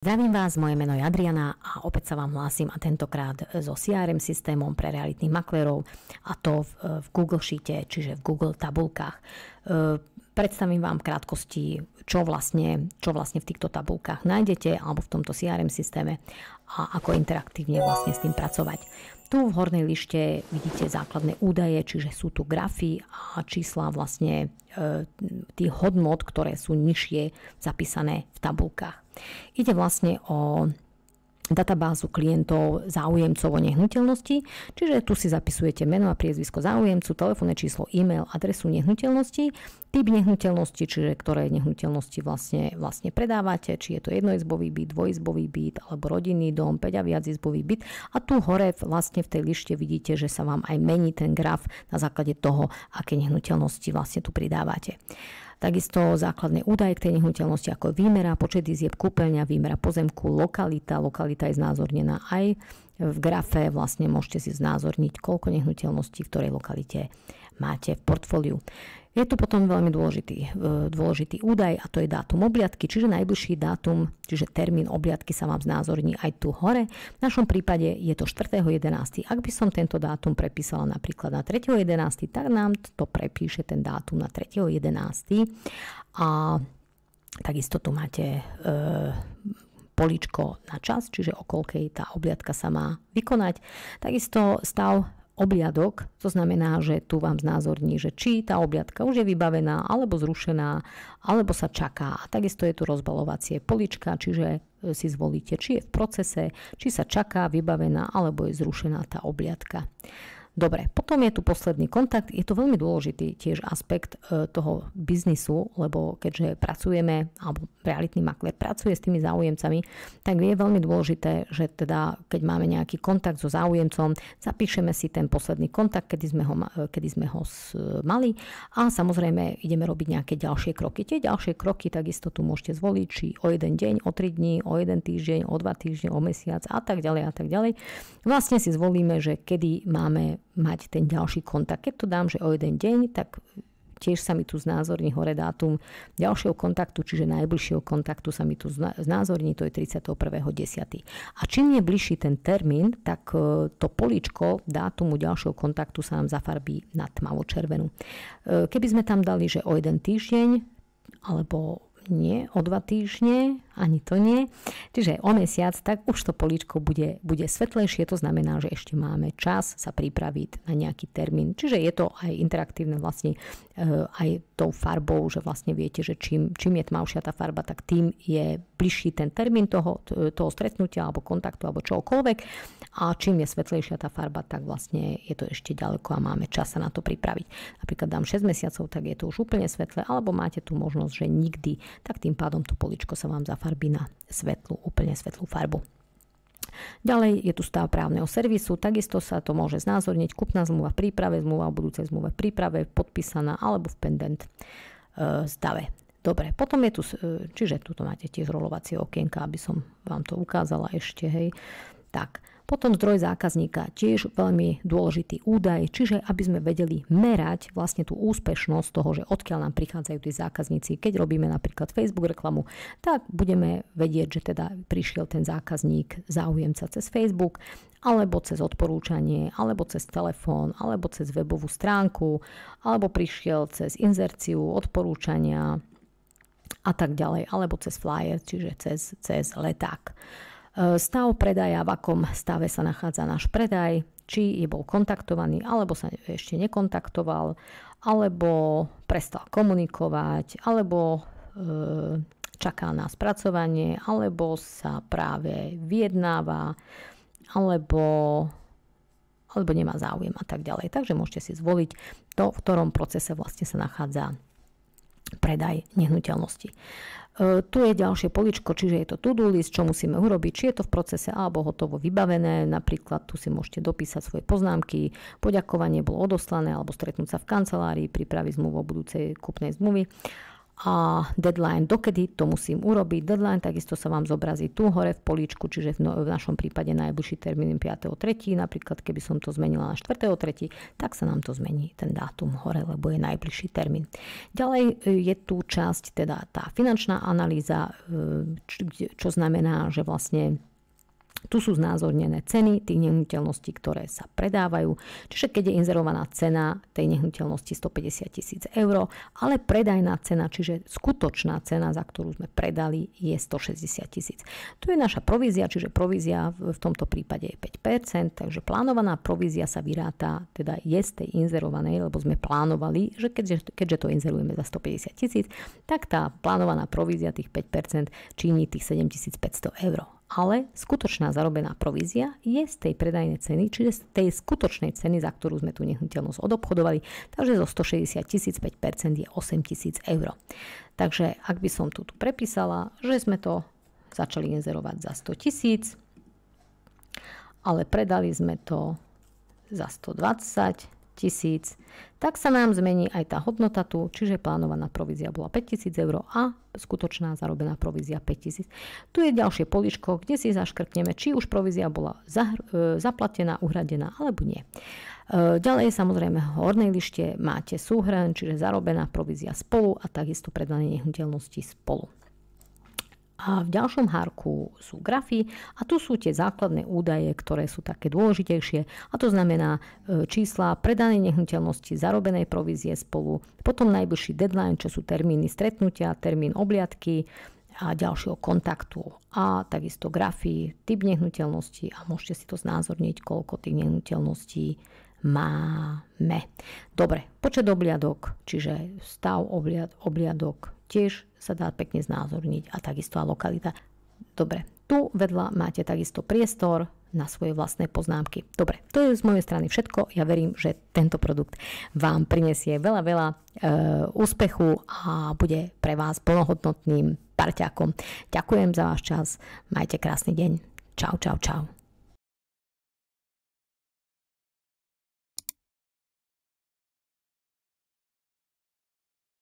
Zdravím vás, moje meno je Adriana a opäť sa vám hlásim a tentokrát so CRM systémom pre realitných maklérov a to v Google Sheete, čiže v Google tabulkách. Predstavím vám v krátkosti, čo vlastne v týchto tabulkách nájdete alebo v tomto CRM systéme a ako interaktívne vlastne s tým pracovať. Tu v hornej lište vidíte základné údaje, čiže sú tu grafy a čísla vlastne tých hodnot, ktoré sú nižšie zapísané v tabulkách. Ide vlastne o databázu klientov, záujemcov o nehnuteľnosti, čiže tu si zapisujete meno a priezvisko záujemcu, telefónne číslo, e-mail, adresu nehnuteľnosti, typ nehnuteľnosti, čiže ktoré nehnuteľnosti vlastne predávate, či je to jednoizbový byt, dvojizbový byt alebo rodinný dom, 5 a viac izbový byt. A tu hore vlastne v tej lište vidíte, že sa vám aj mení ten graf na základe toho, aké nehnuteľnosti vlastne tu pridávate. Takisto základné údaje k tej nehnuteľnosti ako výmera, počet izieb, kúpeľňa, výmera pozemku, lokalita. Lokalita je znázornená aj v grafe, vlastne môžete si znázorniť, koľko nehnuteľností v ktorej lokalite máte v portfóliu. Je tu potom veľmi dôležitý údaj a to je dátum obliadky, čiže najbližší dátum, čiže termín obliadky sa vám znázorní aj tu hore. V našom prípade je to 4.11. Ak by som tento dátum prepísala napríklad na 3.11., tak nám to prepíše ten dátum na 3.11. A takisto tu máte políčko na čas, čiže o koľkej tá obliadka sa má vykonať. Takisto stav obliadok, to znamená, že tu vám znázorní, že či tá obliadka už je vybavená, alebo zrušená, alebo sa čaká. A takisto je tu rozbalovacie polička, čiže si zvolíte, či je v procese, či sa čaká, vybavená, alebo je zrušená tá obliadka. Dobre, potom je tu posledný kontakt. Je to veľmi dôležitý tiež aspekt toho biznisu, lebo keďže pracujeme, alebo realitný maklér pracuje s tými záujemcami, tak je veľmi dôležité, že teda keď máme nejaký kontakt so záujemcom, zapíšeme si ten posledný kontakt, kedy sme ho mali a samozrejme ideme robiť nejaké ďalšie kroky. Tie ďalšie kroky takisto tu môžete zvoliť, či o jeden deň, o 3 dní, o 1 týždeň, o 2 týždne, o mesiac a tak ďalej a tak ďalej. Vlastne si zvolíme, že kedy máme mať ten ďalší kontakt. Keď to dám, že o jeden deň, tak tiež sa mi tu znázorní hore dátum ďalšieho kontaktu, čiže najbližšieho kontaktu sa mi tu znázorní, to je 31.10. A čím je bližší ten termín, tak to políčko dátumu ďalšieho kontaktu sa nám zafarbí na tmavo červenú. Keby sme tam dali, že o jeden týždeň, alebo nie, o 2 týždne, ani to nie. Čiže o mesiac, tak už to políčko bude svetlejšie, to znamená, že ešte máme čas sa pripraviť na nejaký termín. Čiže je to aj interaktívne vlastne aj tou farbou, že vlastne viete, že čím je tmavšia tá farba, tak tým je bližší ten termín toho stretnutia alebo kontaktu alebo čokoľvek. A čím je svetlejšia tá farba, tak vlastne je to ešte ďaleko a máme čas sa na to pripraviť. Napríklad dám 6 mesiacov, tak je to už úplne svetlé, alebo máte tu možnosť, že nikdy, tak tým pádom to políčko sa vám zafarbí na úplne svetlú farbu. Ďalej je tu stav právneho servisu, takisto sa to môže znázorniť kúpna zmluva v príprave, zmluva o budúcej zmluve v príprave, podpísaná alebo v pendent stave. Dobre, potom je tu, čiže tuto máte tiež rolovacie okienka, aby som vám to ukázala ešte, hej. Tak, potom zdroj zákazníka, tiež veľmi dôležitý údaj, čiže aby sme vedeli merať vlastne tú úspešnosť toho, že odkiaľ nám prichádzajú tí zákazníci. Keď robíme napríklad Facebook reklamu, tak budeme vedieť, že teda prišiel ten zákazník, záujemca cez Facebook, alebo cez odporúčanie, alebo cez telefón, alebo cez webovú stránku, alebo prišiel cez inzerciu, odporúčania a tak ďalej, alebo cez flyer, čiže cez leták. Stav predaja, v akom stave sa nachádza náš predaj, či je bol kontaktovaný, alebo sa ešte nekontaktoval, alebo prestal komunikovať, alebo čaká na spracovanie, alebo sa práve vyjednáva, alebo nemá záujem a tak ďalej. Takže môžete si zvoliť to, v ktorom procese vlastne sa nachádza predaj nehnuteľnosti. Tu je ďalšie poličko, čiže je to to-do list, čo musíme urobiť, či je to v procese alebo hotovo vybavené. Napríklad tu si môžete dopísať svoje poznámky, poďakovanie bolo odoslané alebo stretnúť sa v kancelárii, pripraviť zmluvu o budúcej kúpnej zmluvy. a deadline, dokedy to musím urobiť. Deadline takisto sa vám zobrazí tu hore v políčku, čiže v našom prípade najbližší termín 5.3. Napríklad keby som to zmenila na 4.3., tak sa nám to zmení ten dátum hore, lebo je najbližší termín. Ďalej je tu časť, teda tá finančná analýza, čo znamená, že vlastne tu sú znázornené ceny tých nehnuteľností, ktoré sa predávajú. Čiže keď je inzerovaná cena tej nehnuteľnosti 150 000 eur, ale predajná cena, čiže skutočná cena, za ktorú sme predali, je 160 000. Tu je naša provízia, čiže provízia v tomto prípade je 5%, takže plánovaná provízia sa vyráta, teda je z tej inzerovanej, lebo sme plánovali, že keďže to inzerujeme za 150 000, tak tá plánovaná provízia tých 5% činí tých 7 500 eur. Ale skutočná zarobená provízia je z tej predajnej ceny, čiže z tej skutočnej ceny, za ktorú sme tú nehnuteľnosť odobchodovali, takže zo 160 000 5% je 8 000 eur. Takže ak by som tu prepísala, že sme to začali inzerovať za 100 000, ale predali sme to za 120 000, tak sa nám zmení aj tá hodnota tu, čiže plánovaná provízia bola 5 000 eur a skutočná zarobená provízia 5 000. Tu je ďalšie políčko, kde si zaškrtneme, či už provízia bola zaplatená, uhradená alebo nie. Ďalej samozrejme v hornej lište máte súhrn, čiže zarobená provízia spolu a takisto predané nehnuteľnosti spolu. A v ďalšom hárku sú grafy a tu sú tie základné údaje, ktoré sú také dôležitejšie, a to znamená čísla predanej nehnuteľnosti, zarobenej provízie spolu, potom najbližší deadline, čo sú termíny stretnutia, termín obliadky a ďalšieho kontaktu a takisto grafy, typ nehnuteľnosti a môžete si to znázorniť, koľko tých nehnuteľností máme. Dobre, počet obliadok, čiže stav obliadok tiež sa dá pekne znázorniť a takisto a lokalita. Dobre, tu vedľa máte takisto priestor na svoje vlastné poznámky. Dobre, to je z mojej strany všetko. Ja verím, že tento produkt vám prinesie veľa úspechu a bude pre vás plnohodnotným parťákom. Ďakujem za váš čas. Majte krásny deň. Čau.